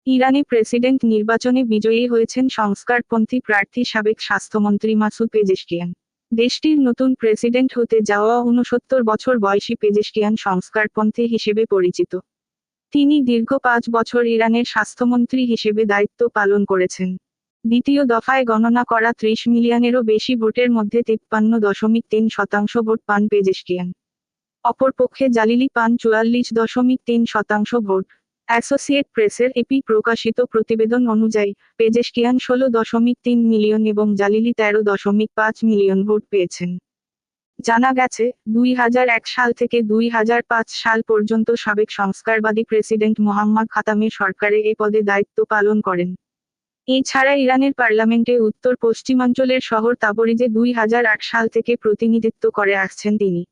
ইরানে প্রেসিডেন্ট নির্বাচনে বিজয়ী হয়েছেন সংস্কারপন্থী প্রার্থী সাবেক স্বাস্থ্যমন্ত্রী মাসুদ পেজেশকিয়ান। দেশটির নতুন প্রেসিডেন্ট হতে যাওয়া ৬৯ বছর বয়সী পেজেশকিয়ান সংস্কারপন্থী হিসেবে পরিচিত। তিনি দীর্ঘ ৫ বছর ইরানের স্বাস্থ্যমন্ত্রী হিসেবে দায়িত্ব পালন করেছেন। দ্বিতীয় দফায় গণনা করা ৩০ মিলিয়নেরও বেশি ভোটের মধ্যে ৫৩.৩% ভোট পান পেজেশকিয়ান। অপরপক্ষে জালিলি পান ৪৪.৩% ভোট। অ্যাসোসিয়েট প্রেসের এপি প্রকাশিত প্রতিবেদন অনুযায়ী পেজেশকিয়ান ১৬.৩ মিলিয়ন এবং জালিলি ১৩.৫ মিলিয়ন ভোট পেয়েছেন। জানা গেছে, ২০০১ সাল থেকে ২০০৫ সাল পর্যন্ত সাবেক সংস্কারবাদী প্রেসিডেন্ট মোহাম্মদ খাতামির সরকারে এ পদে দায়িত্ব পালন করেন। এছাড়া ইরানের পার্লামেন্টে উত্তর পশ্চিমাঞ্চলের শহর তাবরিজে ২০০৮ সাল থেকে প্রতিনিধিত্ব করে আসছেন তিনি।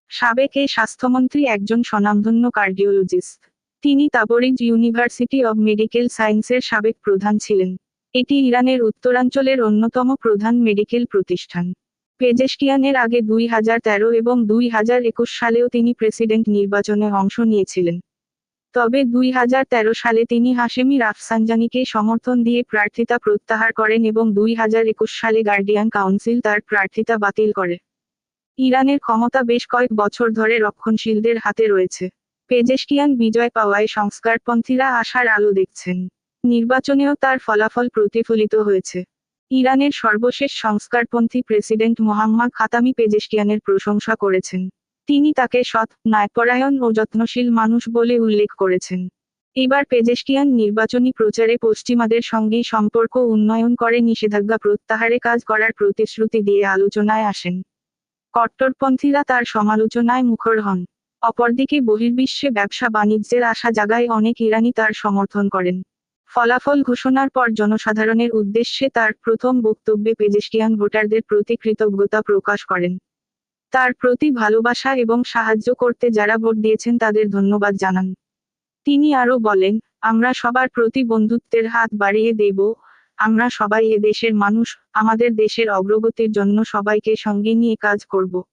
সাবেক এই স্বাস্থ্যমন্ত্রী একজন স্বনামধন্য কার্ডিওলজিস্ট। তিনি তাবরিজ ইউনিভার্সিটি অব মেডিকেল সায়েন্সের সাবেক প্রধান ছিলেন। এটি ইরানের উত্তরাঞ্চলের অন্যতম প্রধান মেডিকেল প্রতিষ্ঠান। পেজেশকিয়ানের আগে ২০১৩ এবং ২০২১ সালেও তিনি প্রেসিডেন্ট নির্বাচনে অংশ নিয়েছিলেন। তবে ২০১৩ সালে তিনি হাশেমি রাফসানজানিকে সমর্থন দিয়ে প্রার্থিতা প্রত্যাহার করেন এবং ২০২১ সালে গার্ডিয়ান কাউন্সিল তার প্রার্থিতা বাতিল করে। ইরানের ক্ষমতা বেশ কয়েক বছর ধরে রক্ষণশীলদের হাতে রয়েছে। পেজেশকিয়ান বিজয় পাওয়ায় সংস্কারপন্থীরা আশার আলো দেখছেন। নির্বাচনেও তার ফলাফল প্রতিফলিত হয়েছে। ইরানের সর্বশেষ সংস্কারপন্থী প্রেসিডেন্ট মোহাম্মদ খাতামি পেজেশকিয়ানের প্রশংসা করেছেন। তিনি তাকে সৎ, ন্যায়পরায়ণ ও যত্নশীল মানুষ বলে উল্লেখ করেছেন। এবার পেজেশকিয়ান নির্বাচনী প্রচারে পশ্চিমাদের সঙ্গেই সম্পর্ক উন্নয়ন করে নিষেধাজ্ঞা প্রত্যাহারে কাজ করার প্রতিশ্রুতি দিয়ে আলোচনায় আসেন। কট্টরপন্থীরা তার সমালোচনায় মুখর হন। অপরদিকে বহির্বিশ্বে ব্যবসা বাণিজ্যের আশা জাগায় অনেক ইরানি তার সমর্থন করেন। ফলাফল ঘোষণার পর জনসাধারণের উদ্দেশ্যে তার প্রথম বক্তব্যে পেজেশকিয়ান ভোটারদের প্রতি কৃতজ্ঞতা প্রকাশ করেন। তার প্রতি ভালোবাসা এবং সাহায্য করতে যারা ভোট দিয়েছেন তাদের ধন্যবাদ জানান। তিনি আরও বলেন, আমরা সবার প্রতি বন্ধুত্বের হাত বাড়িয়ে দেব, আমরা সবাই এ দেশের মানুষ, আমাদের দেশের অগ্রগতির জন্য সবাইকে সঙ্গে নিয়ে কাজ করব।